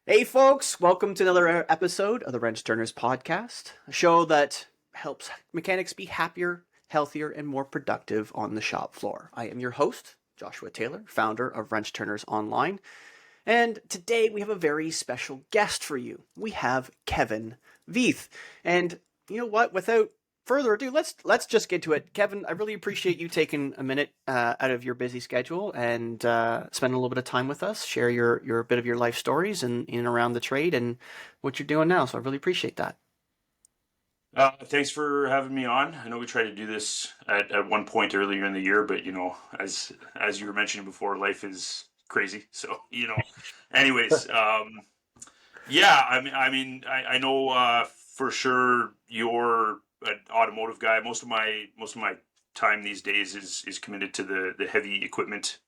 Hey folks, welcome to another episode of the Wrench Turners podcast, a show that helps mechanics be happier, healthier, and more productive on the shop floor. I am your host, Joshua Taylor, founder of Wrench Turners Online, and today we have a very special guest for you. We have Kevin Vieth. And you know what? Without further ado, let's just get to it. Kevin, I really appreciate you taking a minute out of your busy schedule and spending a little bit of time with us, share your bit of your life stories and in and around the trade and what you're doing now. So I really appreciate that. Thanks for having me on. I know we tried to do this at one point earlier in the year, but as you were mentioning before, life is crazy. So, anyways, yeah. I know for sure you're an automotive guy. Most of my time these days is committed to the heavy equipment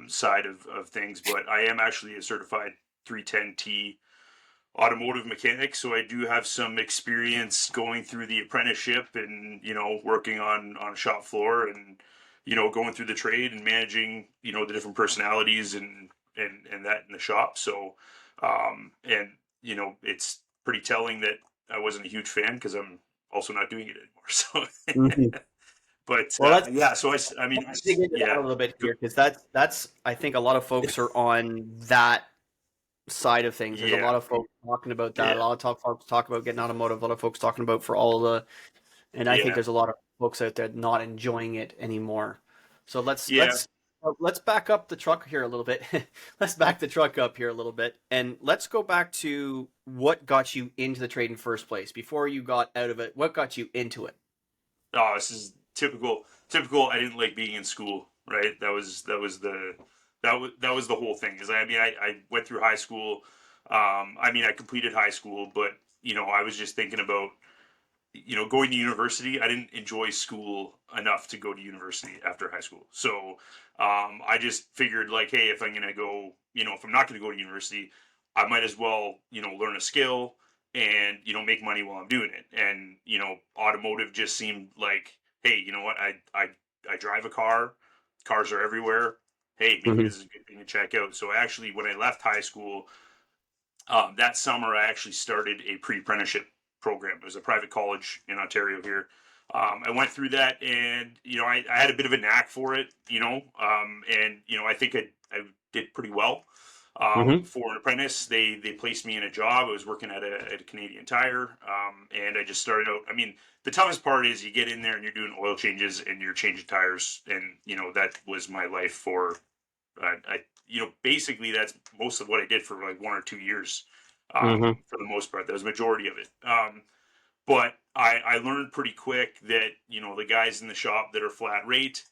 side of things, but I am actually a certified 310T automotive mechanic, so I do have some experience going through the apprenticeship and working on a shop floor and going through the trade and managing the different personalities and that in the shop. So and it's pretty telling that I wasn't a huge fan because I'm also not doing it anymore. So Mhm. but Well, let's yeah, so I mean, let's dig into that yeah. a little bit here because that's I think a lot of folks are on that side of things. There's a Yeah, lot of folks talking about that. A yeah, lot of folks talk about getting automotive. A lot of folks talking about for all the, and I think yeah, there's a lot of folks out there not enjoying it anymore. So yeah. let's back up the truck here a little bit. Let's back the truck up here a little bit, and let's go back to what got you into the trade in the first place. Before you got out of it, what got you into it? Oh, this is typical. Typical. I didn't like being in school. Right. That was the whole thing. Is I went through high school. I completed high school, but I was just thinking about going to university. I didn't enjoy school enough to go to university after high school. So I just figured like, hey, if I'm gonna go, if I'm not gonna go to university, I might as well learn a skill and make money while I'm doing it. And automotive just seemed like, hey, you know what, I drive a car. Cars are everywhere. Hey, maybe Mhm. this is a good thing to check out. So actually, when I left high school, that summer, I actually started a pre-apprenticeship program. It was a private college in Ontario here. I went through that, and I had a bit of a knack for it, and I think I did pretty well. Mhm. For an apprentice, they placed me in a job. I was working at a Canadian Tire, and I just started out. I mean, the toughest part is you get in there and you're doing oil changes and you're changing tires, and that was my life for basically that's most of what I did for like 1 or 2 years. Mhm. For the most part, that was the majority of it. But I learned pretty quick that the guys in the shop that are flat rate,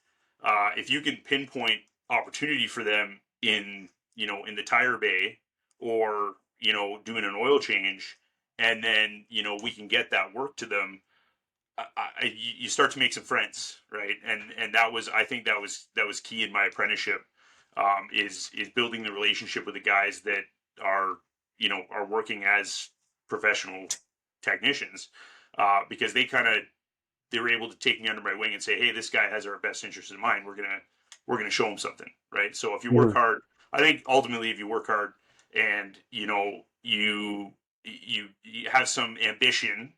if you can pinpoint opportunity for them in the tire bay or doing an oil change, and then we can get that work to them. You start to make some friends, right? And that was, I think that was key in my apprenticeship, is building the relationship with the guys that are are working as professional technicians, because they were able to take me under my wing and say, hey, this guy has our best interest in mind. We're gonna show him something, right? So if you work Mhm. hard, I think ultimately if you work hard and you have some ambition,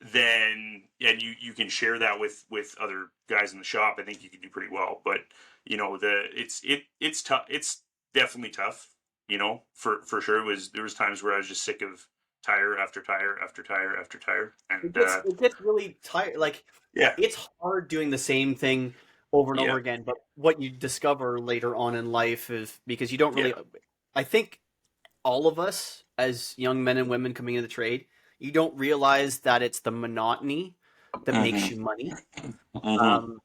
then and you can share that with other guys in the shop, I think you can do pretty well. But it's tough. It's definitely tough. For sure. There was times where I was just sick of tire after tire after tire after tire, and It gets really tired. Like yeah, it's hard doing the same thing over and over yeah, again. But what you discover later on in life is because you don't yeah. really. I think all of us as young men and women coming into the trade, you don't realize that it's the monotony that makes Hmm. you money. Hmm. Um,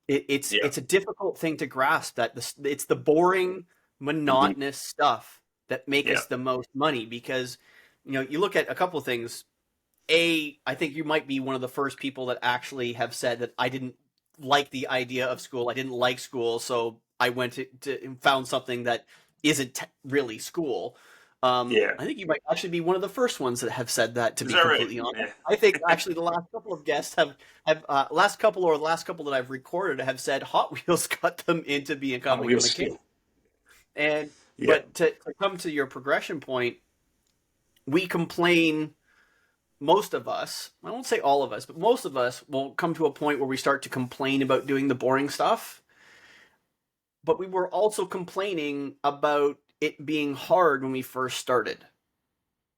it's Yeah. it's a difficult thing to grasp that it's the boring, Hmm. monotonous stuff that make Yeah. us the most money because you look at a couple of things. I think you might be one of the first people that actually have said that I didn't like the idea of school. I didn't like school, so I went to found something that isn't really school. Yeah. I think you might actually be one of the first ones that have said that. To Is be that right? completely honest, Yeah. I think actually the last couple of guests have the last couple that I've recorded have said Hot Wheels got them into Hot becoming a Wheels. mechanic. And Yeah. But to come to your progression point, we complain. Most of us, I won't say all of us, but most of us will come to a point where we start to complain about doing the boring stuff. But we were also complaining about it being hard when we first started,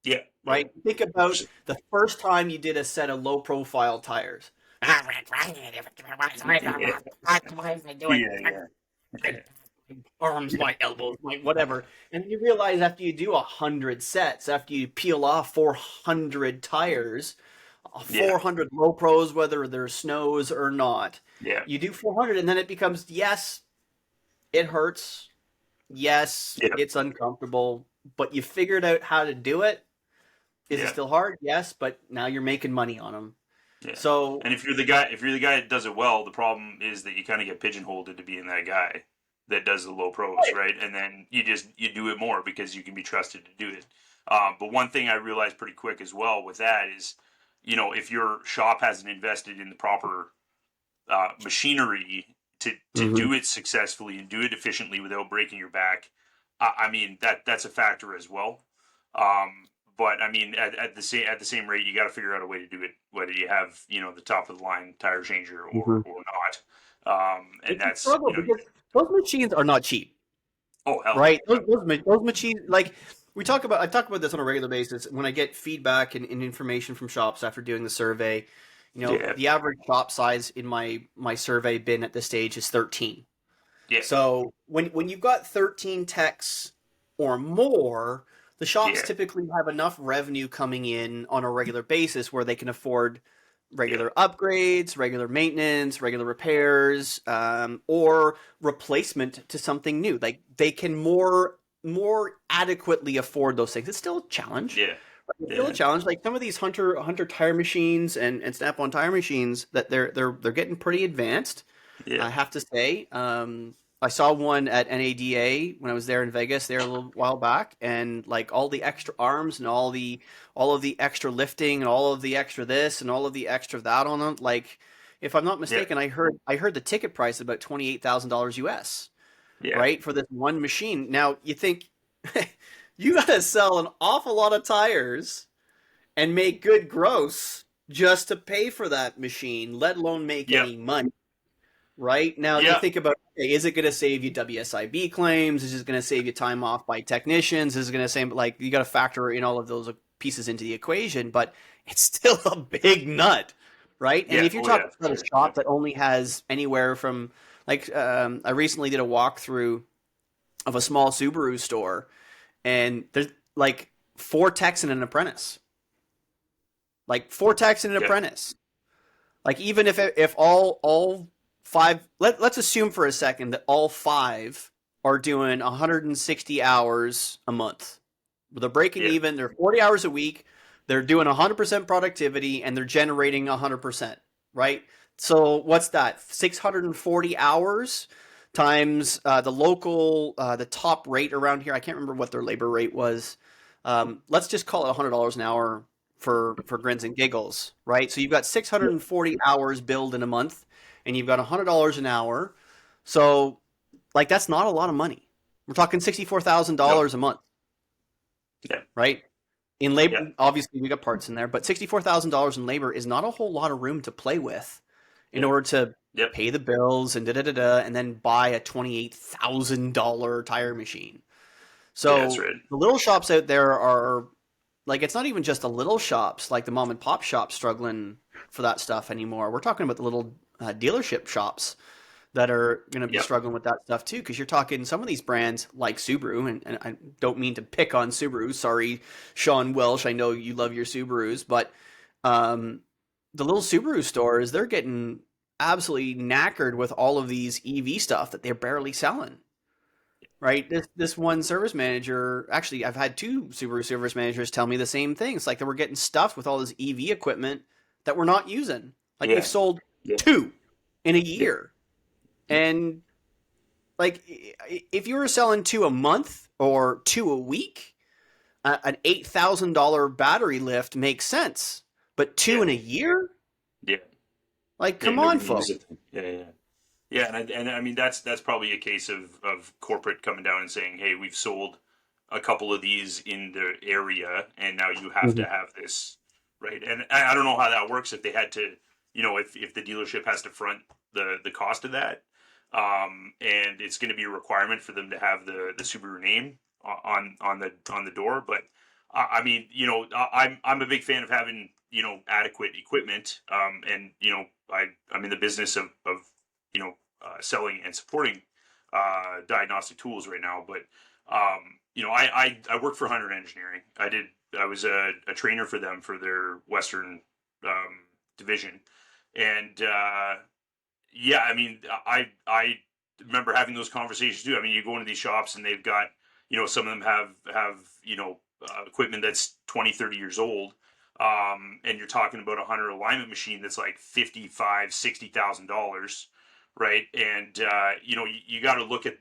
Yeah. Oh, right? Think about the first time you did a set of low profile tires. yeah. Yeah. My arms, my elbows, my whatever. And you realize after you do 100 sets, after you peel off 400 tires, Yeah. 400 low pros, whether there's snows or not, Yeah. you do 400, and then it becomes, yes, it hurts. Yes, Yeah. it's uncomfortable, but you figured out how to do it. Is it Yeah. still hard? Yes, but now you're making money on them. Yeah. So, And if you're the guy that does it well, the problem is that you kind of get pigeonholed into being that guy that does the low pros, right? And then you do it more because you can be trusted to do it. But one thing I realized pretty quick as well with that is, if your shop hasn't invested in the proper machinery to mhm. do it successfully and do it efficiently without breaking your back, I mean that's a factor as well. But I mean, at the same rate, you got to figure out a way to do it, whether you have the top of the line tire changer Mhm. or not. And It's a that's struggle because those machines are not cheap. oh hell Right? no. Those machines, like I talk about this on a regular basis when I get feedback and information from shops after doing the survey. Yeah, The average shop size in my survey bin at this stage is 13. yeah, So when you've got 13 techs or more, the shops yeah, typically have enough revenue coming in on a regular basis where they can afford yeah, regular upgrades, regular maintenance, regular repairs, or replacement to something new. Like they can more adequately afford those things. It's still a challenge. yeah, It's still a yeah, challenge. Like some of these Hunter tire machines and Snap-on tire machines that they're getting pretty advanced. yeah, I have to say. I saw one at NADA when I was there in Vegas there a little while back, and like all the extra arms and all of the extra lifting and all of the extra this and all of the extra that on them. Like, if I'm not yeah, mistaken, I heard the ticket price about $28,000 US, yeah, right, for this one machine. Now you think you got to sell an awful lot of tires and make good gross just to pay for that machine, let alone make yeah, any money. Right? Now you yeah, think about, okay, is it going to save you WSIB claims? Is it going to save you time off by technicians? Is it going to save, like, you got to factor in all of those pieces into the equation, but it's still a big nut, right? And yeah. if you're Oh talking yeah, for about a sure. shop Yep. that only has anywhere from, like, I recently did a walkthrough of a small Subaru store, and there's like four techs and an apprentice. Like, four techs and an Yep. apprentice. Like even if all five, let's assume for a second that all five are doing 160 hours a month. They're breaking Yeah. even. They're 40 hours a week. They're doing 100% productivity and they're generating 100%, right? So what's that? 640 hours times the top rate around here. I can't remember what their labor rate was. Let's just call it $100 an hour for grins and giggles, right? So you've got Yeah. 640 hours billed in a month, and you've got $100 an hour. So, like, that's not a lot of money. We're talking No. $64,000 a month, Yeah. right? In Yeah. labor, obviously we got parts in there, but $64,000 in labor is not a whole lot of room to play with in Yeah. order to Yep. pay the bills and and then buy a $28,000 tire machine. Yeah. That's So right. the little shops out there are like, it's not even just the little shops, like the mom and pop shops struggling for that stuff anymore. We're talking about the little dealership shops that are going to be Yep. struggling with that stuff too, because you're talking some of these brands like Subaru, and I don't mean to pick on Subaru. Sorry, Sean Welsh. I know you love your Subarus, but um, the little Subaru stores, they're getting absolutely knackered with all of these EV stuff that they're barely selling. Right. This one service manager, actually, I've had two Subaru service managers tell me the same thing. It's like they were getting stuffed with all this EV equipment that we're not using. Like they've Yeah. sold Yeah. two in a Yeah. year. And like if you were selling two a month or two a week, an $8,000 battery lift makes sense. But two Yeah. in a year? Yeah. Like, Yeah. come on, Nobody folks. uses it. Yeah. Yeah. Yeah, and I mean that's probably a case of corporate coming down and saying, "Hey, we've sold a couple of these in the area, and now you have to Mhm. have this, right?" And I don't know how that works if they had to, if the dealership has to front the cost of that, and it's going to be a requirement for them to have the Subaru name on the door. But I mean, I'm a big fan of having adequate equipment, and I'm in the business of selling and supporting diagnostic tools right now. But I work for Hunter Engineering. I was a trainer for them for their Western division, and yeah, I mean, I remember having those conversations too. I mean, you go into these shops and they've got, some of them have equipment that's 20, 30 years old. And you're talking about a Hunter alignment machine that's like 55, $60,000, right? And you got to look at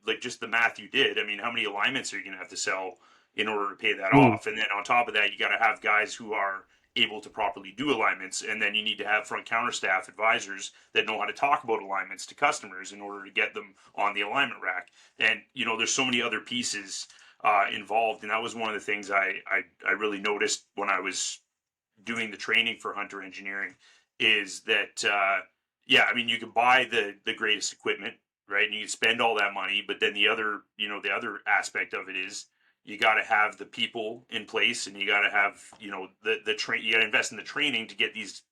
like just the math you did. I mean, how many alignments are you going to have to sell in order to pay that Mm. off? And then on top of that, you got to have guys who are able to properly do alignments, and then you need to have front counter staff advisors that know how to talk about alignments to customers in order to get them on the alignment rack. And there's so many other pieces involved, and that was one of the things I really noticed when I was doing the training for Hunter Engineering, is that yeah, I mean, you can buy the greatest equipment, right? And you can spend all that money, but then the other aspect of it is you got to have the people in place, and you got to have the train. You got to invest in the training to get these,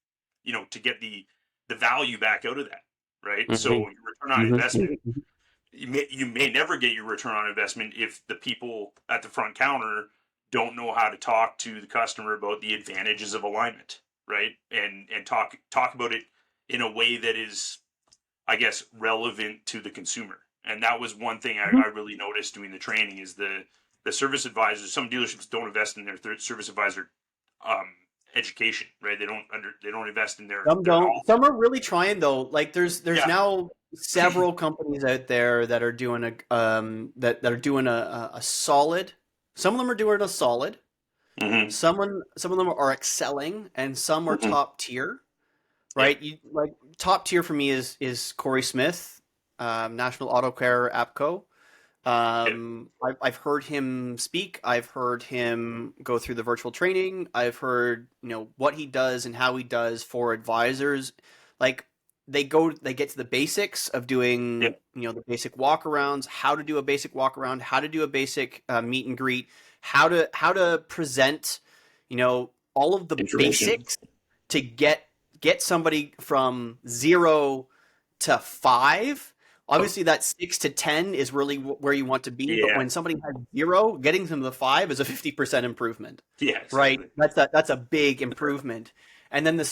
to get the value back out of that, right? So Mhm. your return on Mhm. investment, you may never get your return on investment if the people at the front counter don't know how to talk to the customer about the advantages of alignment, right? And talk about it in a way that is, I guess, relevant to the consumer. And that was one thing I really noticed doing the training, is the service advisors. Some dealerships don't invest in their service advisor um, education, right? They don't invest in Some their don't. knowledge. Some are really trying though. Like there's Yeah. now several companies out there that are doing that are doing a solid. Some of them are doing a solid. Hmm. Some of them are excelling, and some are Hmm. top tier. Yep. Right? You like top tier for me is Corey Smith, National Auto Care APCO. Yep. I've heard him speak. I've heard him go through the virtual training. I've heard, what he does and how he does for advisors. Like they get to the basics of doing, Yep. the basic walkarounds, how to do a basic walkaround, how to do a basic meet and greet, how to present, all of the Information. basics to get somebody from 0 to 5. Obviously, that 6 to 10 is really where you want to be, but Yeah. when somebody has 0, getting them to the 5 is a 50% improvement, Yeah. right? Exactly. That's a big improvement. And then those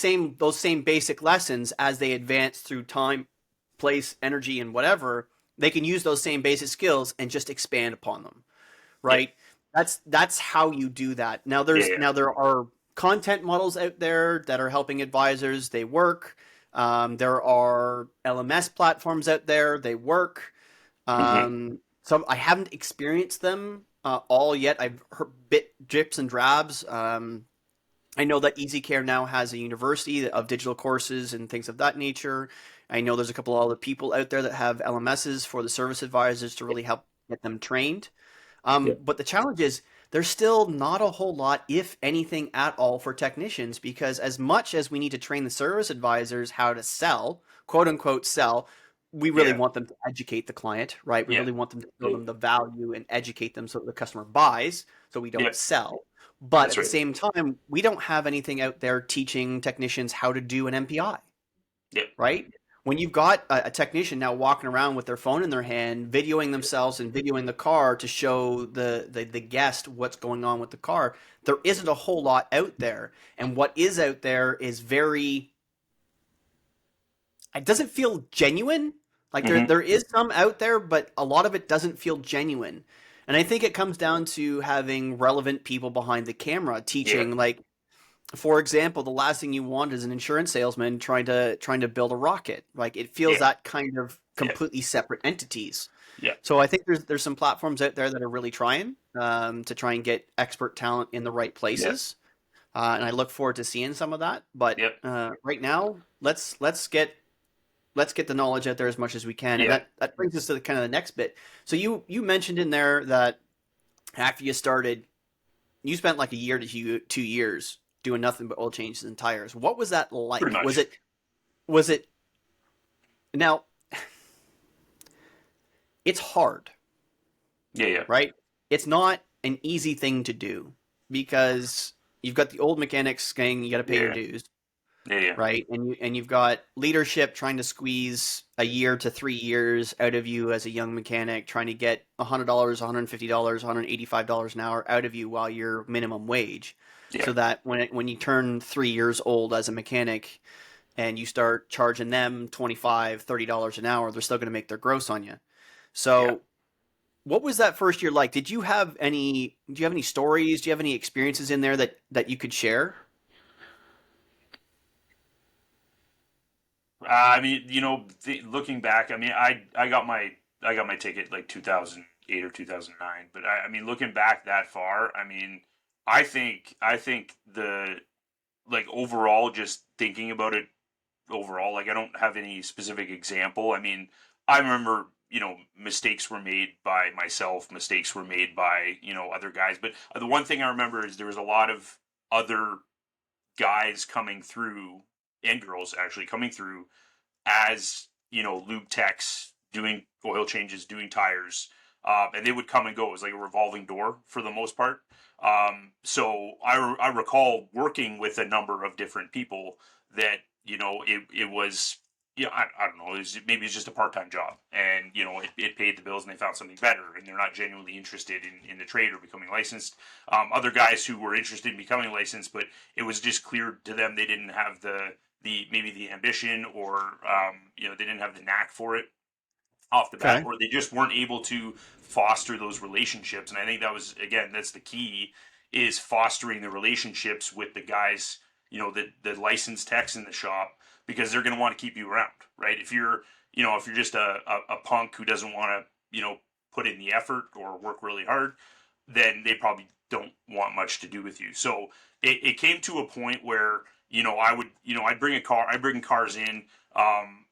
same basic lessons, as they advance through time, place, energy, and whatever, they can use those same basic skills and just expand upon them, Yep. right? That's how you do that. Yeah. Yeah. Now there are content models out there that are helping advisors. They work. There are LMS platforms out there. They work. Hmm. Some I haven't experienced them all yet. I've heard drips and drabs. I know that EasyCare now has a university of digital courses and things of that nature. I know there's a couple of other people out there that have LMSs for the service advisors to really help get them trained. Yep. But the challenge is there's still not a whole lot, if anything at all, for technicians, because as much as we need to train the service advisors how to sell, quote unquote sell, we really Yeah. want them to educate the client, right? We Yeah. really want them to show them Totally. the value and educate them so that the customer buys, so we don't Yep. sell. But That's at the right. same time, we don't have anything out there teaching technicians how to do an MPI, Yep. right? When you've got a technician now walking around with their phone in their hand, videoing themselves and videoing the car to show the guest what's going on with the car, there isn't a whole lot out there. And what is out there is very, it doesn't feel genuine. Like Hmm. there is some out there, but a lot of it doesn't feel genuine. And I think it comes down to having relevant people behind the camera Yeah. teaching. Like, for example, the last thing you want is an insurance salesman trying to build a rocket. Like, it feels Yeah. that kind of Yeah. completely separate entities. Yeah. So I think there's some platforms out there that are really trying to try and get expert talent in the right Yeah. places, and I look forward to seeing some of that. But Yep. right now, let's get let's get the knowledge out there as much as we can. And Yeah, that brings us to the kind of the next bit. So you mentioned in there that after you started, you spent like a year to 2 years doing nothing but oil changes and tires. What was that pretty like? much. Was it now? It's hard, Yeah, yeah, right? It's not an easy thing to do because you've got the old mechanics saying you got to pay your yeah, dues, yeah, yeah, right? And you've got leadership trying to squeeze a year to 3 years out of you as a young mechanic, trying to get $100, $150, $185 an hour out of you while you're minimum wage, yeah, so that when you turn 3 years old as a mechanic and you start charging them $25, $30 an hour, they're still going to make their gross on you. yeah. So what was that first year like? Do you have any stories? Do you have any experiences in there that you could share? I mean, looking back, I mean, I got my ticket like 2008 or 2009, but I mean, looking back that far, I mean, I think the like overall, just thinking about it overall, like I don't have any specific example. I mean, I remember, mistakes were made by myself, mistakes were made by, other guys, but the one thing I remember is there was a lot of other guys coming through and girls actually coming through as lube techs doing oil changes, doing tires, and they would come and go. It was like a revolving door for the most part. So I recall working with a number of different people that it was. I don't know. Maybe it's just a part time job, and it paid the bills, and they found something better, and they're not genuinely interested in the trade or becoming licensed. Other guys who were interested in becoming licensed, but it was just clear to them they didn't have the maybe the ambition, or they didn't have the knack for it off the bat, Okay. or they just weren't able to foster those relationships. And I think that was, again, that's the key, is fostering the relationships with the guys, the licensed techs in the shop, because they're going to want to keep you around, right? If you're just a punk who doesn't want to put in the effort or work really hard, then they probably don't want much to do with you. So it came to a point where I'd bring cars in,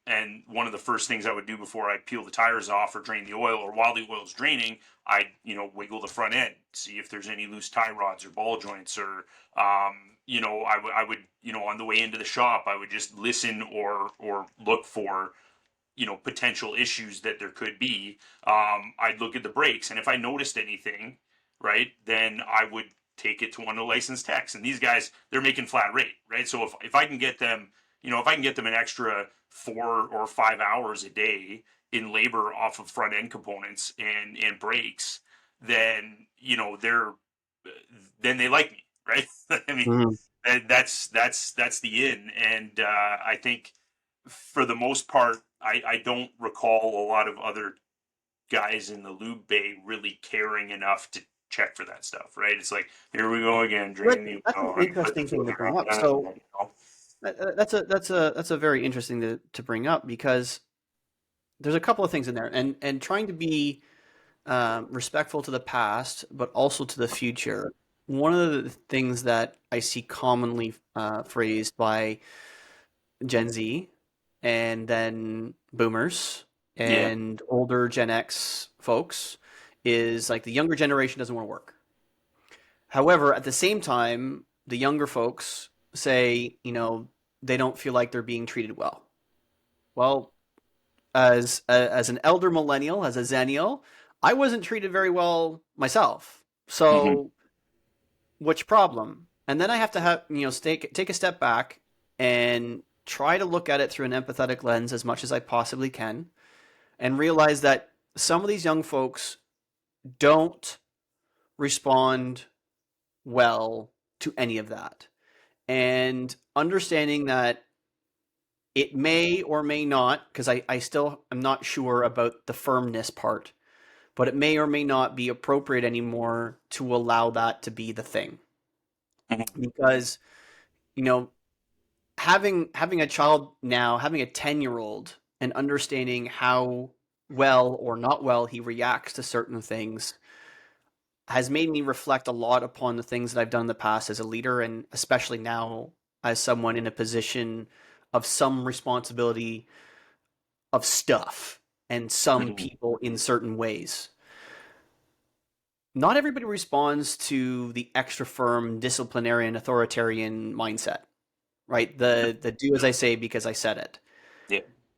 and one of the first things I would do before I peel the tires off or drain the oil, or while the oil's draining, I'd wiggle the front end, see if there's any loose tie rods or ball joints, or I would on the way into the shop, I would just listen or look for potential issues that there could be. I'd look at the brakes, and if I noticed anything, right, then I would take it to one of the licensed techs. And these guys, they're making flat rate, right? So if I can get them, if I can get them an extra 4 or 5 hours a day in labor off of front end components and brakes, then then they like me, right? I mean, Mhm. that's the in. And I think for the most part, I don't recall a lot of other guys in the lube bay really caring enough to check for that stuff, right? It's like, here we go again, That's drain the that's an oil, and put the interesting thing to filter bring up. on. So that's a very interesting to bring up because there's a couple of things in there, and trying to be respectful to the past, but also to the future. One of the things that I see commonly phrased by Gen Z and then boomers Yeah. and older Gen X folks is like the younger generation doesn't want to work. However, at the same time, the younger folks say, they don't feel like they're being treated well. Well, as an elder millennial, as a zennial, I wasn't treated very well myself. Hmm. So, which problem? And then I have to take a step back and try to look at it through an empathetic lens as much as I possibly can, and realize that some of these young folks don't respond well to any of that. And understanding that it may or may not, because I still am not sure about the firmness part, but it may or may not be appropriate anymore to allow that to be the thing. Hmm. Because, you know, having a child now, having a 10-year-old and understanding how well or not well he reacts to certain things has made me reflect a lot upon the things that I've done in the past as a leader, and especially now as someone in a position of some responsibility of stuff and some Mhm. people in certain ways. Not everybody responds to the extra firm, disciplinarian, authoritarian mindset, right? The do as I say because I said it.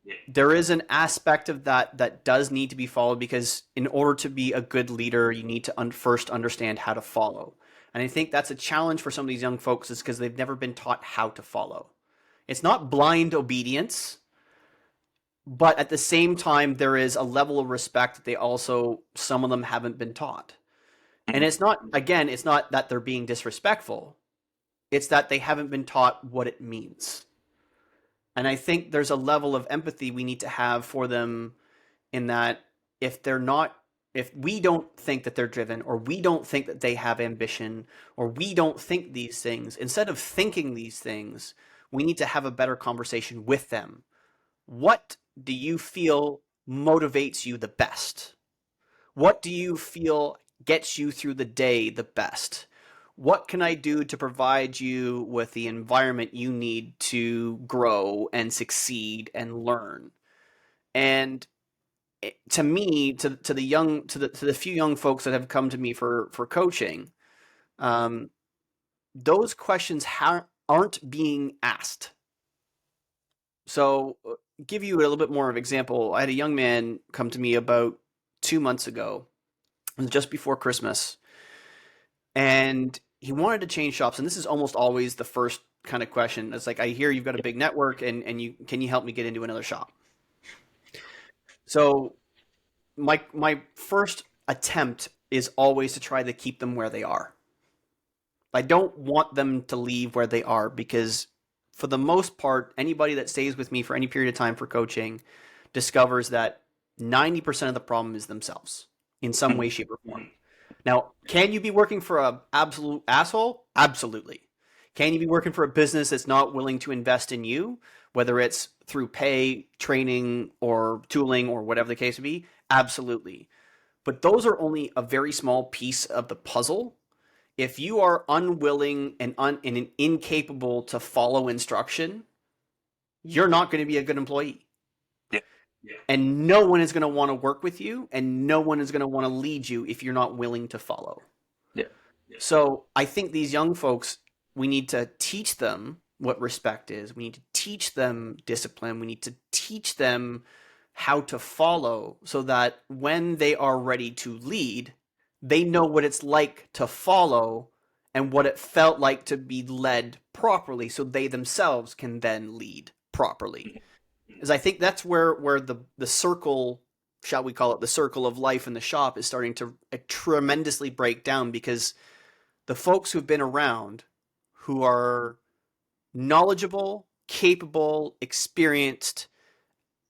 Yeah. There is an aspect of that that does need to be followed, because in order to be a good leader, you need to first understand how to follow. And I think that's a challenge for some of these young folks, is because they've never been taught how to follow. It's not blind obedience, but at the same time, there is a level of respect that they also, some of them haven't been taught. And Mhm. it's not, again, it's not that they're being disrespectful. It's that they haven't been taught what it means. And I think there's a level of empathy we need to have for them, in that if they're not, if we don't think that they're driven, or we don't think that they have ambition, or we don't think these things, instead of thinking these things, we need to have a better conversation with them. What do you feel motivates you the best? What do you feel gets you through the day the best? What can I do to provide you with the environment you need to grow and succeed and learn? And to me, to the young, to the few young folks that have come to me for coaching, um, those questions aren't being asked. So, give you a little bit more of an example. I had a young man come to me about 2 months ago, it was just before Christmas, and he wanted to change shops. And this is almost always the first kind of question. It's like, I hear you've got a big network, and you can you help me get into another shop? So my first attempt is always to try to keep them where they are. I don't want them to leave where they are, because for the most part, anybody that stays with me for any period of time for coaching discovers that 90% of the problem is themselves in some way, Mhm. shape, or form. Now, can you be working for an absolute asshole? Absolutely. Can you be working for a business that's not willing to invest in you, whether it's through pay, training, or tooling, or whatever the case may be? Absolutely. But those are only a very small piece of the puzzle. If you are unwilling and incapable to follow instruction, you're not going to be a good employee. Yeah. And no one is going to want to work with you, and no one is going to want to lead you if you're not willing to follow. Yeah. So I think these young folks, we need to teach them what respect is. We need to teach them discipline. We need to teach them how to follow, so that when they are ready to lead, they know what it's like to follow and what it felt like to be led properly, so they themselves can then lead properly. Is I think that's where the circle, shall we call it, the circle of life in the shop, is starting to tremendously break down, because the folks who've been around, who are knowledgeable, capable, experienced,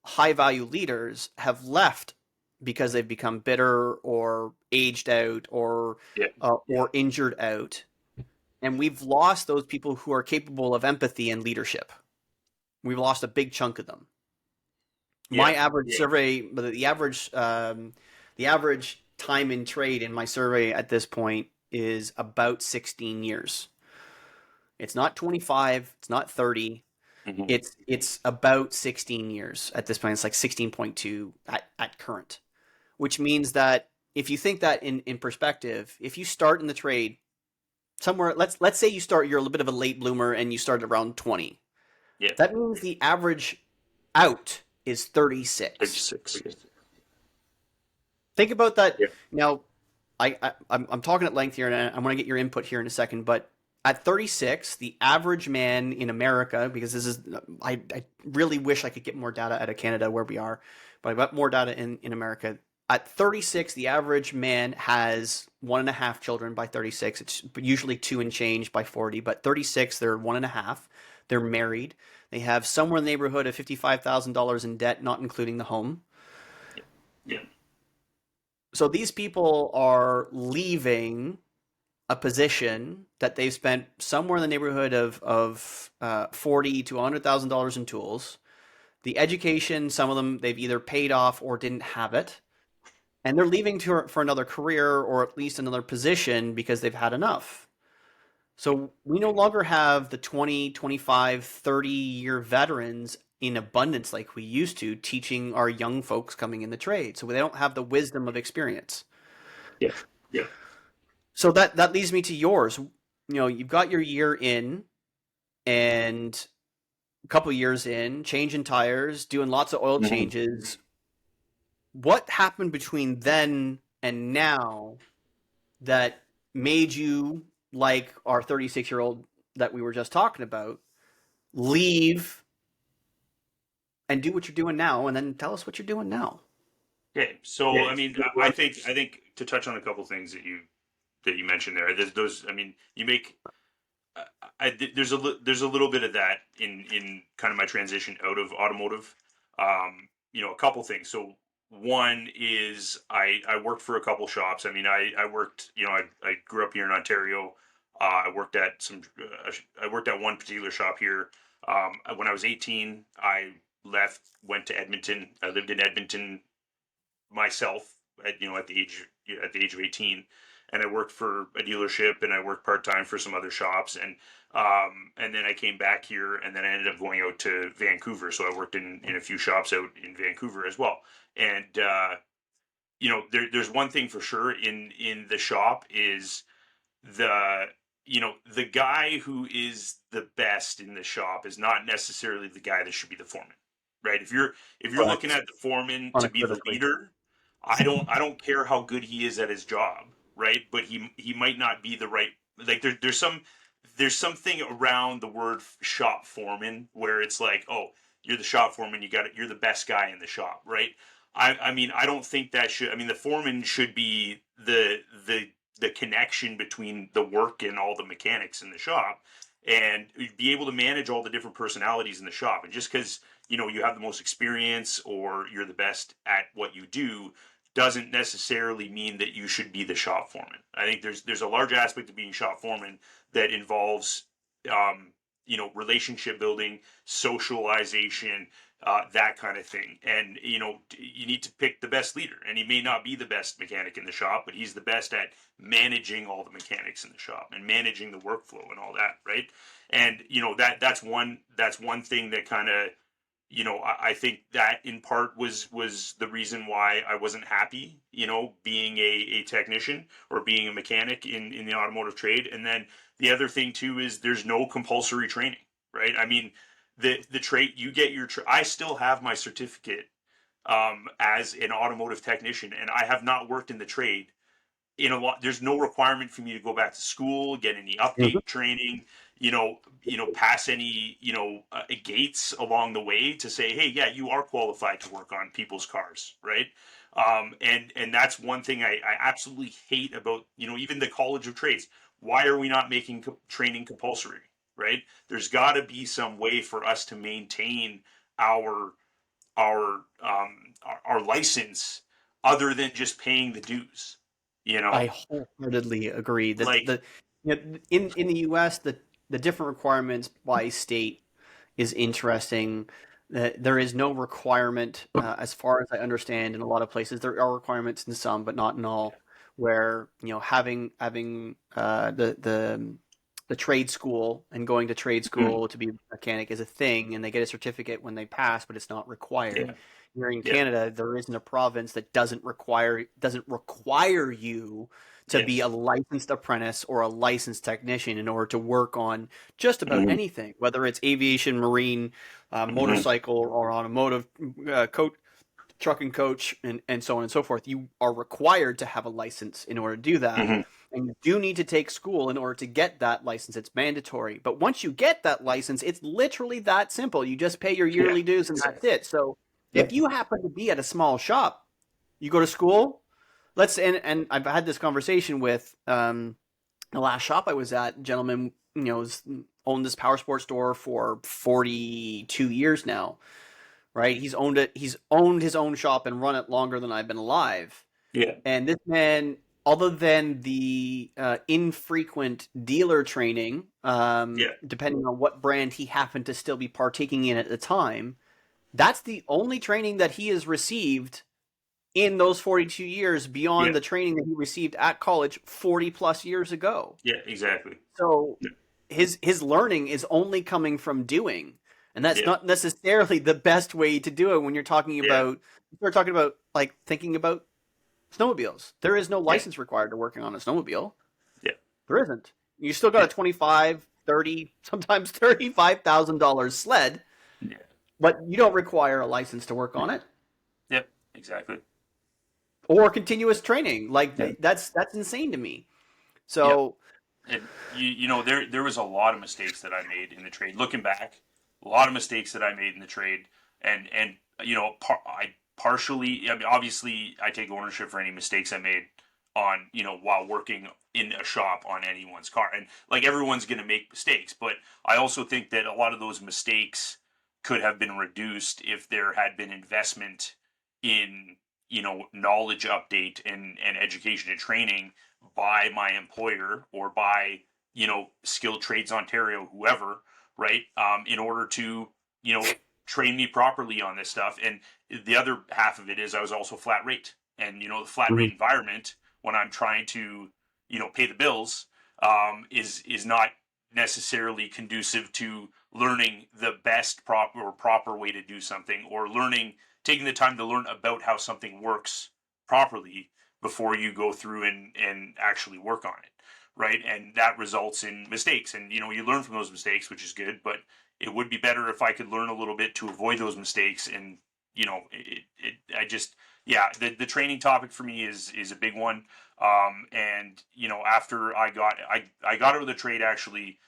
high value leaders, have left because they've become bitter or aged out, Yeah. or injured out, and we've lost those people who are capable of empathy and leadership. We've lost a big chunk of them. My Yeah. average survey, the average time in trade in my survey at this point is about 16 years. It's not 25, it's not 30. Mhm. It's about 16 years at this point. It's like 16.2 at current, which means that if you think that in perspective, if you start in the trade somewhere, let's say you're a little bit of a late bloomer and you start around 20. Yeah. That means the average out is 36. 36. Yeah. Think about that. Yeah. Now, I'm talking at length here, and I want to get your input here in a second. But at 36, the average man in America, because this is, I really wish I could get more data out of Canada where we are, but I've got more data in America. At 36, the average man has 1.5 children by 36. It's usually two and change by 40, but 36, they're 1.5. They're married. They have somewhere in the neighborhood of $55,000 in debt, not including the home. Yeah. So these people are leaving a position that they've spent somewhere in the neighborhood of $40 to $100,000 in tools. The education, some of them they've either paid off or didn't have it, and they're leaving for another career, or at least another position, because they've had enough. So we no longer have the 20, 25, 30-year veterans in abundance like we used to, teaching our young folks coming in the trade. So they don't have the wisdom of experience. Yeah. So that leads me to yours. You've got your year in and a couple years in, changing tires, doing lots of oil Mhm. changes. What happened between then and now that made you, like our 36-year-old that we were just talking about, leave and do what you're doing now, and then tell us what you're doing now? Okay, so I mean, I think to touch on a couple things that you mentioned there, there's those. I mean, you make there's a little bit of that in kind of my transition out of automotive. A couple things. So one is I worked for a couple shops. I mean, I worked. I grew up here in Ontario. I worked at I worked at one particular shop here. When I was 18, I left, went to Edmonton. I lived in Edmonton myself at the age of 18, and I worked for a dealership, and I worked part-time for some other shops, and then I came back here, and then I ended up going out to Vancouver. So I worked in a few shops out in Vancouver as well. And there's one thing for sure in the shop is the the guy who is the best in the shop is not necessarily the guy that should be the foreman, right? If you're looking Correct. at the foreman to be the Unequivocally. leader, I don't care how good he is at his job, right? But he might not be the right, like there's something around the word shop foreman where it's like, oh, you're the shop foreman, you're the best guy in the shop, right? I mean, I don't think that should. I mean, the foreman should be the connection between the work and all the mechanics in the shop, and be able to manage all the different personalities in the shop. And just because you have the most experience or you're the best at what you do doesn't necessarily mean that you should be the shop foreman. I think there's a large aspect of being shop foreman that involves relationship building, socialization, that kind of thing. And you need to pick the best leader. And he may not be the best mechanic in the shop, but he's the best at managing all the mechanics in the shop and managing the workflow and all that, right? And that's one thing that kind of I think that in part was the reason why I wasn't happy, being a technician or being a mechanic in the automotive trade. And then the other thing too is there's no compulsory training, right? I mean, the trade you get I still have my certificate as an automotive technician, and I have not worked in the trade in a lot. There's no requirement for me to go back to school, get any Mhm. update training, pass any gates along the way to say, hey, yeah, you are qualified to work on people's cars, right? And that's one thing I absolutely hate about even the College of Trades. Why are we not making training compulsory, right? There's got to be some way for us to maintain our our license other than just paying the dues, you I know wholeheartedly agree that like in the U.S. the different requirements by state is interesting. There is no requirement, as far as I understand, in a lot of places. There are requirements in some, but not in all. Where having the trade school and going to trade mm, school to be a mechanic is a thing, and they get a certificate when they pass, but it's not required. yeah, Here in yeah, Canada, there isn't a province that doesn't require you to be a yes, licensed apprentice or a licensed technician in order to work on just about hmm, anything, whether it's aviation, marine, hmm, motorcycle, or automotive, coach, trucking coach, and so on and so forth. You are required to have a license in order to do that. hmm, And you do need to take school in order to get that license. It's mandatory. But once you get that license, it's literally that simple. You just pay your yeah, yearly dues and that's it. So yeah, if you happen to be at a small shop, you go to school. And I've had this conversation with the last shop I was at. Gentleman, owned this power sports store for 42 years now. Right? He's owned it. He's owned his own shop and run it longer than I've been alive. yeah, And this man, other than the infrequent dealer training, yeah, depending on what brand he happened to still be partaking in at the time, that's the only training that he has received in those 42 years yeah, beyond the training that he received at college 40 plus years ago. yeah, exactly. So Yeah, his learning is only coming from doing. And that's Yeah. not necessarily the best way to do it when you're talking Yeah. about, we're talking about like thinking about snowmobiles. There is no Yeah. license required to working on a snowmobile. Yeah. There isn't. You still got Yeah. a 25, 30, sometimes $35,000 sled, Yeah. but you don't require a license to work on it Yep. Exactly. or continuous training. Yeah. Like that's insane to me. Yeah. So, And there was a lot of mistakes that I made in the trade. Looking back, a lot of mistakes that I made in the trade, and I partially, I mean, obviously, I take ownership for any mistakes I made on while working in a shop on anyone's car, and like everyone's going to make mistakes, but I also think that a lot of those mistakes could have been reduced if there had been investment in knowledge update and education and training by my employer or by Skilled Trades Ontario, whoever, right? In order to you know train me properly on this stuff. And the other half of it is I was also flat rate, and the flat rate mhm. environment when I'm trying to pay the bills is not necessarily conducive to learning the best proper way to do something, or learning taking the time to learn about how something works properly before you go through and actually work on it, right? And that results in mistakes, and you learn from those mistakes, which is good, but it would be better if I could learn a little bit to avoid those mistakes. And I just, yeah, the training topic for me is a big one. And after I got out of the trade, actually,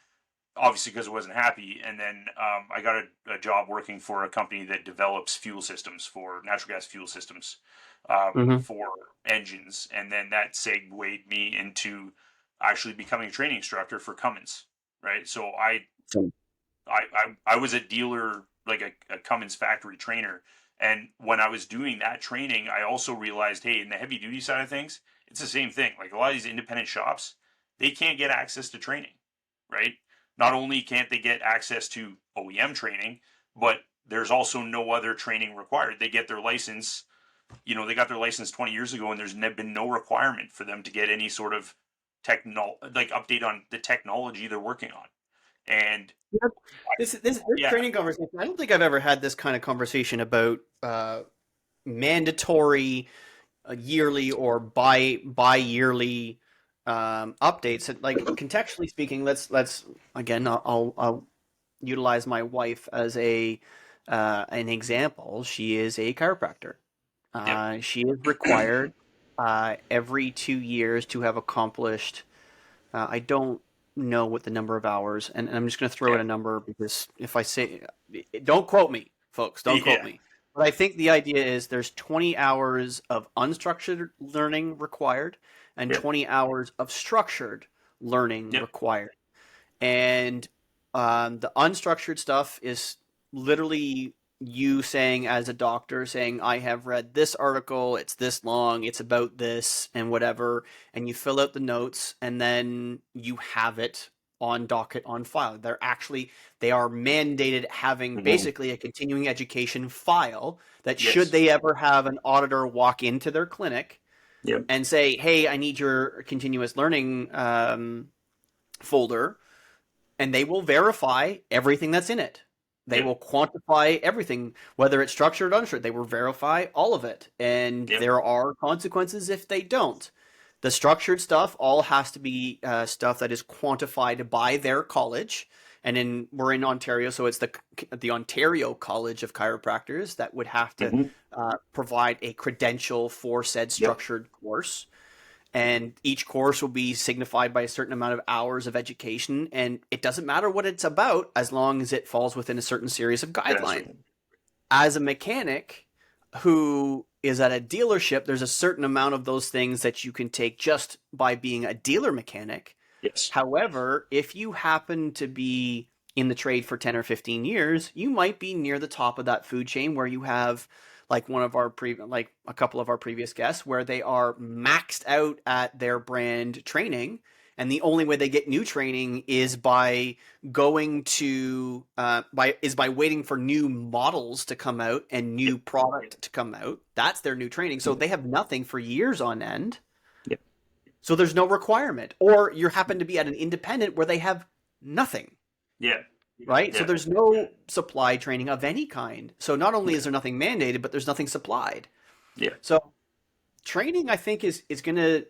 obviously because I wasn't happy. And then I got a job working for a company that develops fuel systems for natural gas fuel systems Mhm. for engines. And then that segued me into actually becoming a training instructor for Cummins, right? So So, I was a dealer, like a Cummins factory trainer. And when I was doing that training, I also realized, hey, in the heavy duty side of things, it's the same thing. Like a lot of these independent shops, they can't get access to training, right? Not only can't they get access to OEM training, but there's also no other training required. They get their license, they got their license 20 years ago, and there's been no requirement for them to get any sort of like update on the technology they're working on. And yeah, this yeah, training conversation. I don't think I've ever had this kind of conversation about mandatory yearly or bi yearly updates. Like contextually speaking, let's again, I'll utilize my wife as a an example. She is a chiropractor. yep, She is required every 2 years to have accomplished. I don't know what the number of hours, and I'm just going to throw yeah, in a number because if I say, don't quote me, folks, don't quote yeah, me. But I think the idea is there's 20 hours of unstructured learning required and yep, 20 hours of structured learning yep, required. And the unstructured stuff is literally you saying, as a doctor, saying, I have read this article, it's this long, it's about this, and whatever. And you fill out the notes, and then you have it on docket on file. They are mandated having mhm, basically a continuing education file that should yes, they ever have an auditor walk into their clinic yep, and say, hey, I need your continuous learning folder, and they will verify everything that's in it. They yep, will quantify everything, whether it's structured or unstructured. They will verify all of it. And yep, there are consequences if they don't. The structured stuff all has to be stuff that is quantified by their college. And we're in Ontario, so it's the Ontario College of Chiropractors that would have to mhm, provide a credential for said yep, structured course, and each course will be signified by a certain amount of hours of education, and it doesn't matter what it's about as long as it falls within a certain series of that's guidelines. right. As a mechanic who is at a dealership, there's a certain amount of those things that you can take just by being a dealer mechanic. Yes, However, if you happen to be in the trade for 10 or 15 years, you might be near the top of that food chain where you have like like a couple of our previous guests where they are maxed out at their brand training, and the only way they get new training is by going to by waiting for new models to come out and yep, new product to come out. That's their new training. So they have nothing for years on end. yep, So there's no requirement. Or you happen to be at an independent where they have nothing. yeah. right? So Yeah. there's no supply training of any kind. So not only is there nothing mandated, but there's nothing supplied. Yeah. So training, I think, is gonna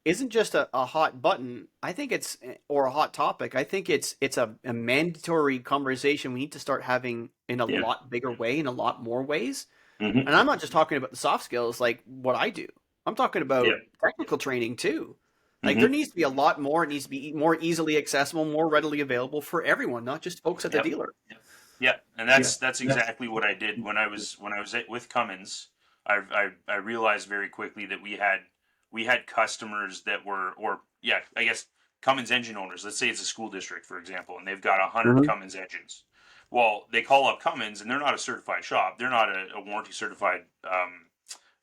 isn't just a hot button. I think it's or a hot topic. I think it's a mandatory conversation we need to start having in a Yeah. lot bigger way, in a lot more ways. Hmm. And I'm not just talking about the soft skills like what I do. I'm talking Yeah. about technical training too. Like there Hmm. needs to be a lot more. It needs to be more easily accessible, more readily available for everyone, not just folks at the Yep. dealer. Yeah, and that's exactly what I did when I was with Cummins. I realized very quickly that we had customers that were, or yeah, I guess Cummins engine owners. Let's say it's a school district, for example, and they've got 100 Mm-hmm. Cummins engines. Well, they call up Cummins, and they're not a certified shop. They're not a warranty certified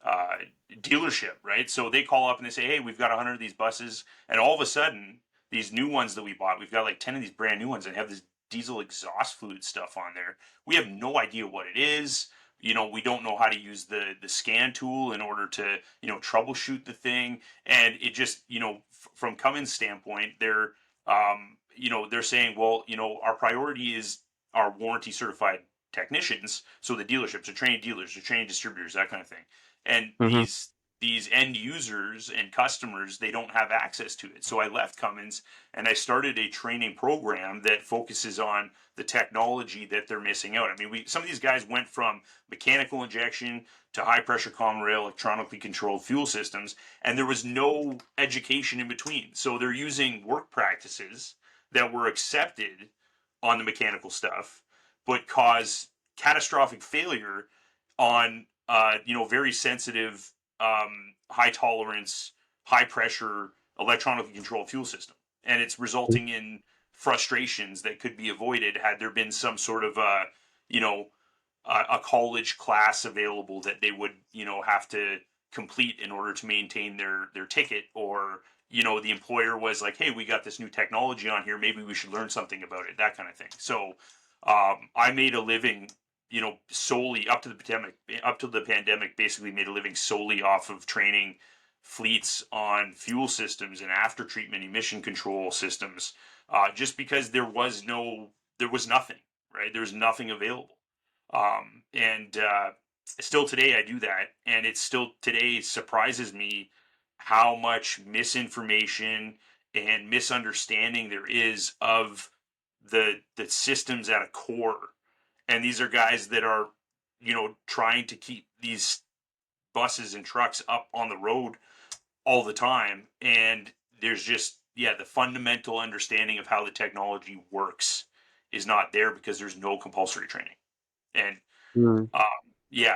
uh, dealership, right? So they call up and they say, "Hey, we've got 100 of these buses," and all of a sudden, these new ones that we bought, we've got like 10 of these brand new ones, and have this diesel exhaust fluid stuff on there. We have no idea what it is. We don't know how to use the scan tool in order to troubleshoot the thing. And it just from Cummins' standpoint, they're saying, well, our priority is our warranty certified technicians, so the dealerships are training dealers, are training distributors, that kind of thing. And Mm-hmm. these end users and customers, they don't have access to it. So I left Cummins and I started a training program that focuses on the technology that they're missing out. I mean, some of these guys went from mechanical injection to high pressure common rail electronically controlled fuel systems, and there was no education in between. So they're using work practices that were accepted on the mechanical stuff, but cause catastrophic failure on very sensitive, high tolerance, high pressure electronically controlled fuel system, and it's resulting in frustrations that could be avoided had there been some sort of you know a college class available that they would have to complete in order to maintain their ticket, or the employer was like, hey, we got this new technology on here, maybe we should learn something about it, that kind of thing. So I made a living solely up to the pandemic, basically made a living solely off of training fleets on fuel systems and after treatment emission control systems, just because there was nothing, right? There was nothing available. And still today I do that, and it still today surprises me how much misinformation and misunderstanding there is of the systems at a core. And these are guys that are trying to keep these buses and trucks up on the road all the time, and there's just the fundamental understanding of how the technology works is not there because there's no compulsory training. And Mm-hmm. um,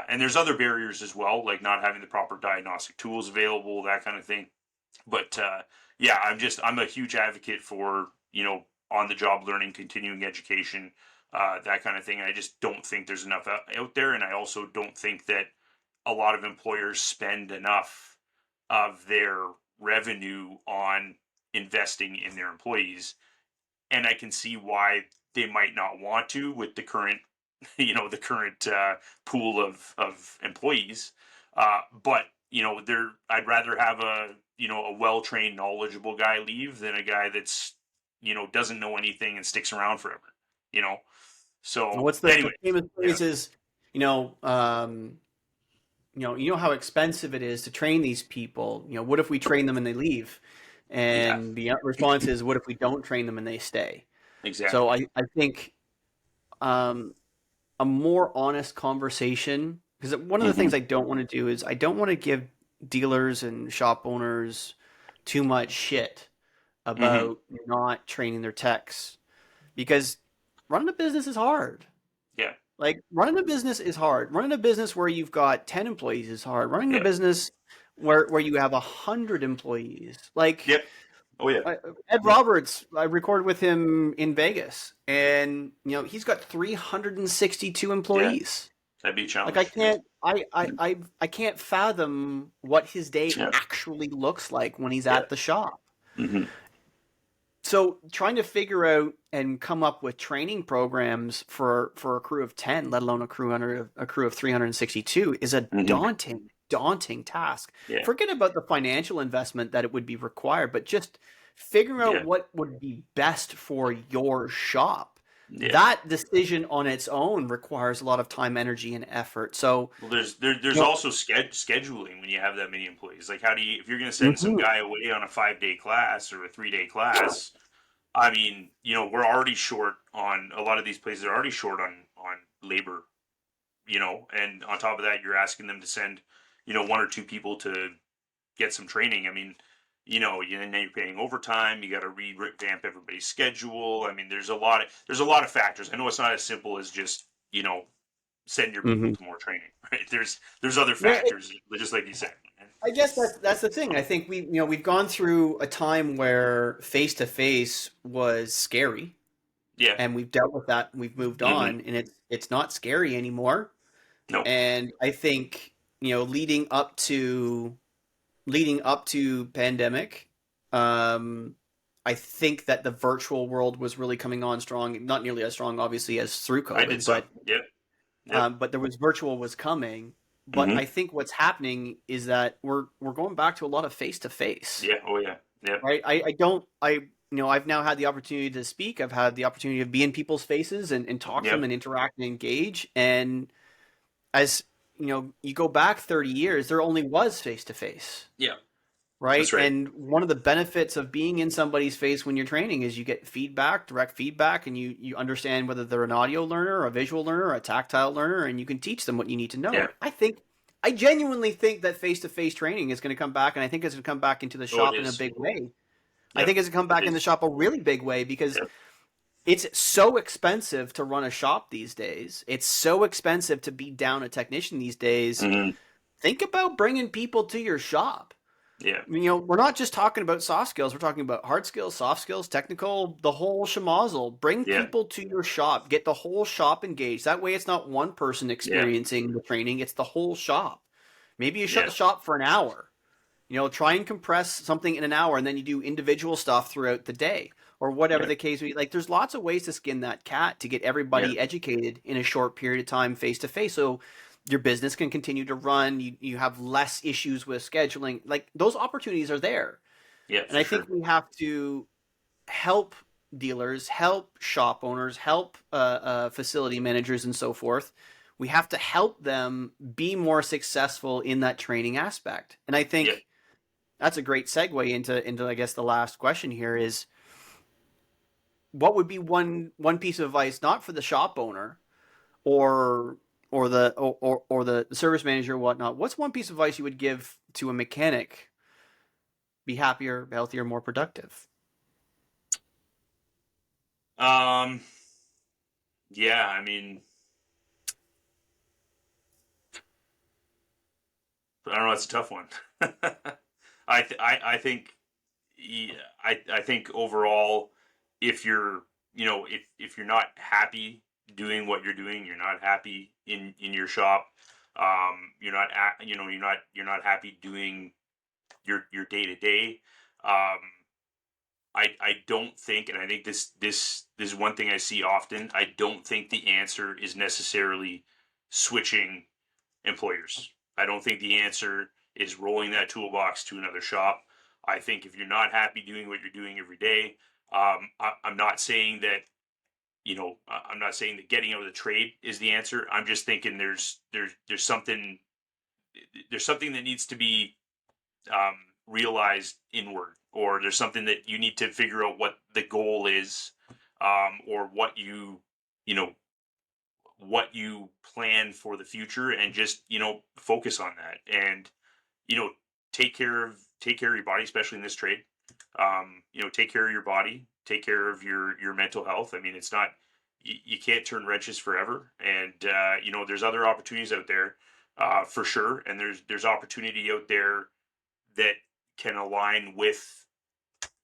and there's other barriers as well, like not having the proper diagnostic tools available, that kind of thing. But I'm a huge advocate for on the job learning, continuing education, that kind of thing. And I just don't think there's enough out there, and I also don't think that a lot of employers spend enough of their revenue on investing in their employees. And I can see why they might not want to with the current pool of employees. But I'd rather have a well-trained, knowledgeable guy leave than a guy that's doesn't know anything and sticks around forever. you know so What's the anyway. famous Yeah. phrase is, you know, you know how expensive it is to train these people. You know, what if we train them and they leave? Yeah, And the response is, what if we don't train them and they stay? So exactly. I think um, a more honest conversation, because one of the Hmm. things I don't want to do is I don't want to give dealers and shop owners too much shit Hmm. about not training their techs, because running a business is hard. Yeah. Like running a business is hard. Running a business where you've got 10 employees is hard. Running a Yeah. business where you have 100 employees. Like Yep. Oh yeah. Ed Roberts, I recorded with him in Vegas, and he's got 362 Yeah. employees. That'd be a Like I challenge. Yeah. can't I can't fathom what his day Yeah. actually looks like when he's Yeah. at the shop. Hmm. So trying to figure out and come up with training programs for a crew of 10, let alone a crew of 362, is a Hmm. daunting task. Yeah. Forget about the financial investment that it would be required, but just figuring out Yeah. what would be best for your shop. Yeah. that decision on its own requires a lot of time, energy, and effort. So, Well, there's you also scheduling when you have that many employees. Like, how do you, if you're going to send some know, guy away on a 5 day class or a 3 day class? I mean, we're already short on a lot of these places are already short on labor. And on top of that, you're asking them to send, one or two people to get some training. I mean, and then you're paying overtime. You got to revamp everybody's schedule. I mean, there's a lot of factors. I know it's not as simple as just send your people mhm. to more training, right? There's other Yeah, factors, just like you said. I guess that's the thing. I think we've gone through a time where face to face was scary, Yeah. and we've dealt with that. And we've moved Mm-hmm. on, and it's not scary anymore. No. And I think leading up to pandemic, um, I think that the virtual world was really coming on strong. Not nearly as strong, obviously, as through I did COVID, some. but Yep. Yep. but there was virtual was coming. But Mm-hmm. I think what's happening is that we're going back to a lot of face to face, Yeah. Oh yeah. Yep. right? I don't I I've now had the opportunity to speak. I've had the opportunity to be in people's faces and talk to them Yep. and interact and engage. And as you go back 30 years, there only was face to face, Yeah. right? That's right. And one of the benefits of being in somebody's face when you're training is you get feedback, direct feedback, and you understand whether they're an audio learner, or a visual learner, or a tactile learner, and you can teach them what you need to know. Yeah. I genuinely think that face to face training is going to come back, and I think it's going to come back into the Oh, it shop in a is. big way. I Yep. think it's going to come It back in the is. shop a really big way because Yep. it's so expensive to run a shop these days. It's so expensive to be down a technician these days. Mm-hmm. Think about bringing people to your shop. Yeah. We're not just talking about soft skills. We're talking about hard skills, soft skills, technical, the whole schmozzle. Bring Yeah. people to your shop. Get the whole shop engaged. That way it's not one person Yeah. experiencing the training. It's the whole shop. Maybe you shut Yeah. the shop for an hour. Try and compress something in an hour, and then you do individual stuff throughout the day, or whatever Yeah. the case may be. Like, there's lots of ways to skin that cat to get Yeah. everybody educated in a short period of time, face to face, so your business can continue to run. You have less issues with scheduling. Like, those opportunities are there, Yeah. and For I think sure. we have to help dealers, help shop owners, help facility managers, and so forth. We have to help them be more successful in that training aspect, and I Yeah. think that's a great segue into I guess the last question here is, what would be one piece of advice, not for the shop owner or the service manager or whatnot. What's one piece of advice you would give to a mechanic, be happier, healthier, more productive? Um. Yeah. I mean, I don't know. It's a tough one. I think. Yeah, I think overall, if you're if you're not happy doing what you're doing, you're not happy in your shop, you're not you're not happy doing your day to day. um I don't think, and I think this is one thing I see often. I don't think the answer is necessarily switching employers. I don't think the answer is rolling that toolbox to another shop. I think if you're not happy doing what you're doing every day, I'm not saying that I'm not saying that getting out of the trade is the answer. I'm just thinking there's something that needs to be um, realized inward, or there's something that you need to figure out what the goal is, or you know what you plan for the future, and just focus on that, and you know take care of your body, especially in this trade. Take care of your body, take care of your mental health. I mean, it's not, you can't turn wrenches forever, and there's other opportunities out there, for sure, and there's opportunity out there that can align with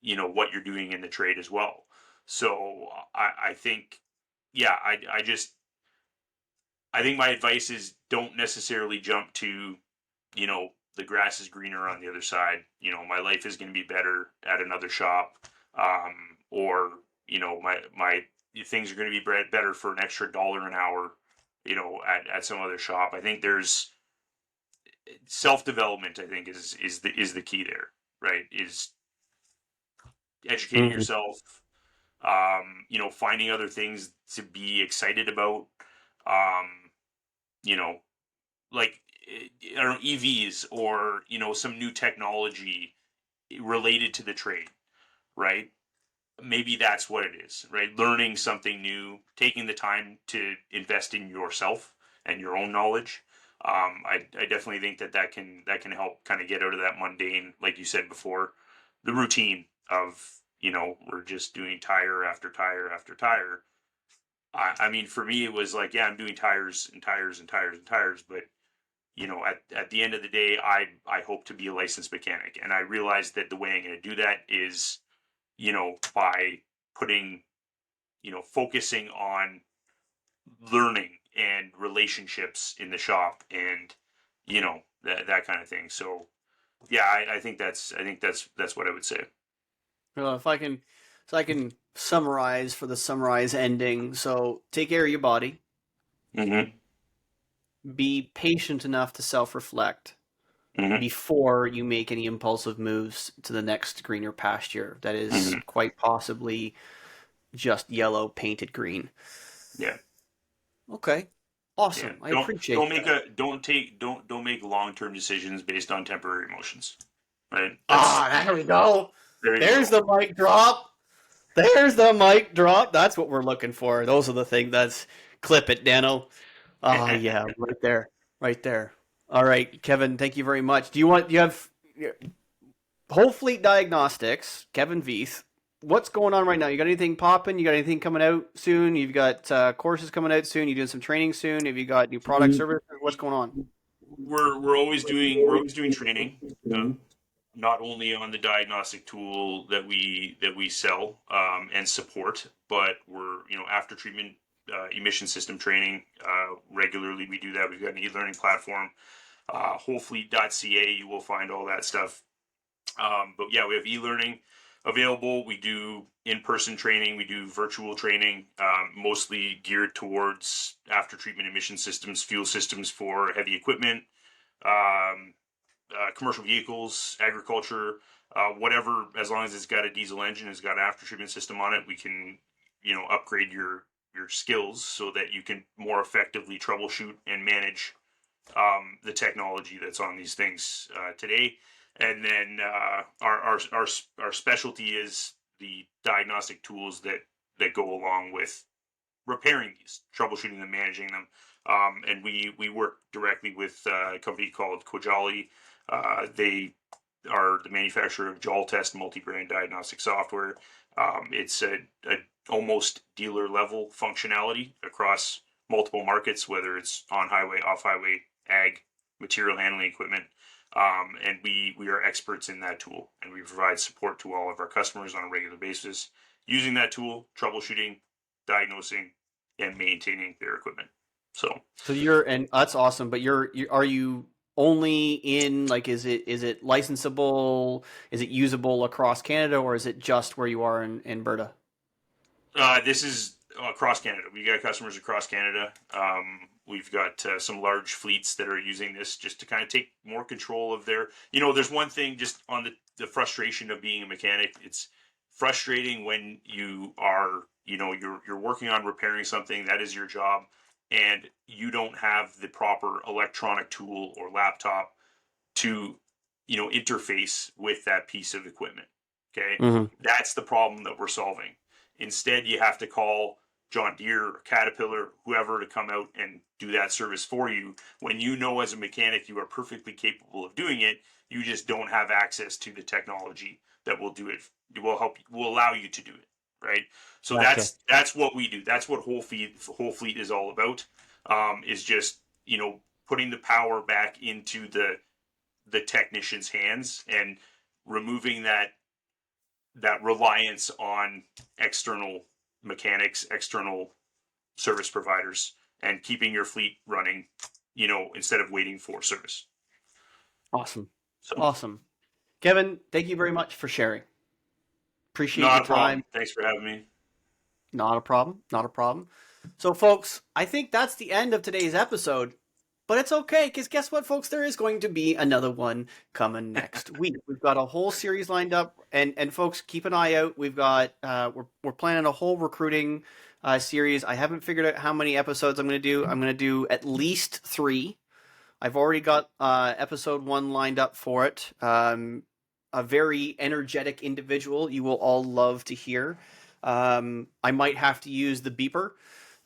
what you're doing in the trade as well. So I think, yeah, I think my advice is, don't necessarily jump to, the grass is greener on the other side. My life is going to be better at another shop, or my things are going to be better for an extra dollar an hour, at some other shop. I think there's self development. I think is the key there, right? Is educating Mm-hmm. yourself, Finding other things to be excited about. Um, you know, like I don't know, EVs or some new technology related to the trade, right? Maybe that's what it is, right? Learning something new, taking the time to invest in yourself and your own knowledge. I definitely think that can help kind of get out of that mundane, like you said before, the routine of we're just doing tire after tire after tire. I mean, for me, it was like, yeah, I'm doing tires and tires and tires and tires, but at the end of the day, I hope to be a licensed mechanic, and I realized that the way I'm going to do that is by putting, focusing on learning and relationships in the shop and, that kind of thing. So yeah, I think that's what I would say. Well, if I can, so I can summarize for the summarize ending. So take care of your body. Mm-hmm. Be patient enough to self-reflect Mm-hmm. before you make any impulsive moves to the next greener pasture that is Mm-hmm. quite possibly just yellow painted green. Yeah. Okay. Yeah. Awesome. I appreciate that. Don't make long-term decisions based on temporary emotions. Right. That's Ah, there we go. There you There's go. the mic drop. There's the mic drop. That's what we're looking for. Those are the things. That's clip it, Dano. Ah, yeah, right there, right there. All right, Kevin. Thank you very much. Do you have Whole Fleet Diagnostics, Kevin Vieth? What's going on right now? You got anything popping? You got anything coming out soon? You've got courses coming out soon. You doing some training soon? Have you got new product service? What's going on? We're always doing training. Not only on the diagnostic tool that we sell and support, but we're after treatment emission system training regularly. We do that. We've got an e-learning platform, WholeFleet.ca. You will find all that stuff. But yeah, we have e-learning available. We do in-person training. We do virtual training, mostly geared towards after treatment emission systems, fuel systems for heavy equipment. Um, Commercial vehicles, agriculture, whatever, as long as it's got a diesel engine, it's got an after treatment system on it, we can, upgrade your skills so that you can more effectively troubleshoot and manage the technology that's on these things today. And then our specialty is the diagnostic tools that go along with repairing these, troubleshooting them, managing them. And we work directly with a company called Kojali. They are the manufacturer of Jol Test multi-brand diagnostic software. It's a almost dealer level functionality across multiple markets, whether it's on highway, off highway, ag, material handling equipment. And we are experts in that tool, and we provide support to all of our customers on a regular basis using that tool, troubleshooting, diagnosing, and maintaining their equipment. So So you're and that's awesome. But are you only in like is it licensable? Is it usable across Canada, or is it just where you are in Alberta? this is across Canada. We got customers across Canada. We've got some large fleets that are using this just to kind of take more control of their. There's one thing just on the frustration of being a mechanic. It's frustrating when you are, you're working on repairing something that is your job, and you don't have the proper electronic tool or laptop to interface with that piece of equipment. Okay, Mm-hmm. that's the problem that we're solving. Instead, you have to call John Deere or Caterpillar, whoever, to come out and do that service for you, when as a mechanic you are perfectly capable of doing it. You just don't have access to the technology that will do it. It will allow you to do it, right? So Gotcha. that's what we do. That's what Whole Fleet is all about. Is just putting the power back into the technician's hands and removing that reliance on external mechanics, external service providers, and keeping your fleet running, instead of waiting for service. Awesome. So, Awesome. Kevin, thank you very much for sharing. Appreciate not your a problem. time. Thanks for having me. Not a problem. Not a problem. So, folks, I think that's the end of today's episode. But it's okay, because guess what, folks? There is going to be another one coming next week. We've got a whole series lined up, and folks, keep an eye out. We've got we're planning a whole recruiting series. I haven't figured out how many episodes I'm going to do. I'm going to do at least 3. I've already got episode 1 lined up for it. A very energetic individual you will all love to hear. I might have to use the beeper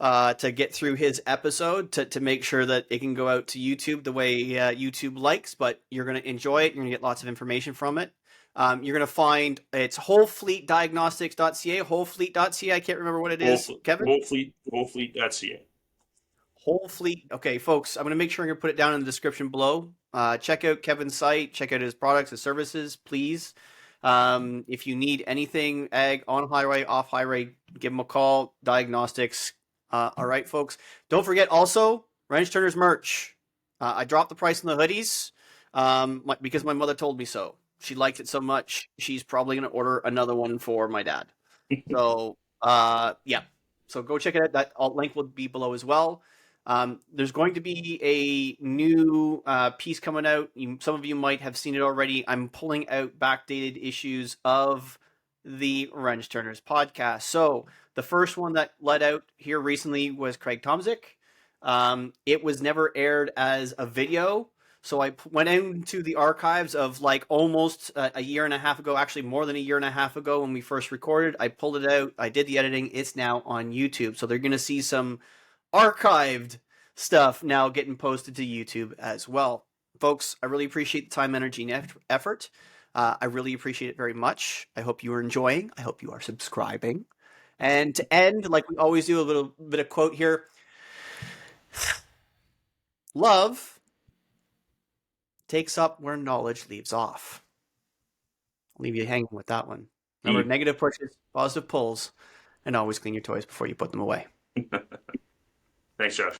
to get through his episode to make sure that it can go out to YouTube the way YouTube likes, but you're going to enjoy it. You're going to get lots of information from it. You're going to find it's WholeFleet.Diagnostics.ca, WholeFleet.ca. I can't remember what it is, Kevin. WholeFleet.ca. Whole Fleet. Okay, folks, I'm going to make sure I'm going to put it down in the description below. Check out Kevin's site. Check out his products, his services, please. If you need anything ag on highway, off highway, give him a call. Diagnostics. All right, folks. Don't forget also, Wrench Turner's merch. I dropped the price on the hoodies because my mother told me so. She liked it so much, she's probably going to order another one for my dad. So, yeah. So go check it out. That link will be below as well. There's going to be a new piece coming out. Some of you might have seen it already. I'm pulling out backdated issues of the Wrench Turners podcast. So the first one that let out here recently was Craig Tomzik. It was never aired as a video. So I went into the archives of like almost a year and a half ago, actually more than a year and a half ago when we first recorded. I pulled it out. I did the editing. It's now on YouTube. So they're going to see some archived stuff now getting posted to YouTube as well. Folks, I really appreciate the time, energy, and effort. I really appreciate it very much. I hope you are enjoying. I hope you are subscribing. And to end, like we always do, a little bit of quote here. Love takes up where knowledge leaves off. I'll leave you hanging with that one. Remember, negative pushes, positive pulls, and always clean your toys before you put them away. Thanks, Josh.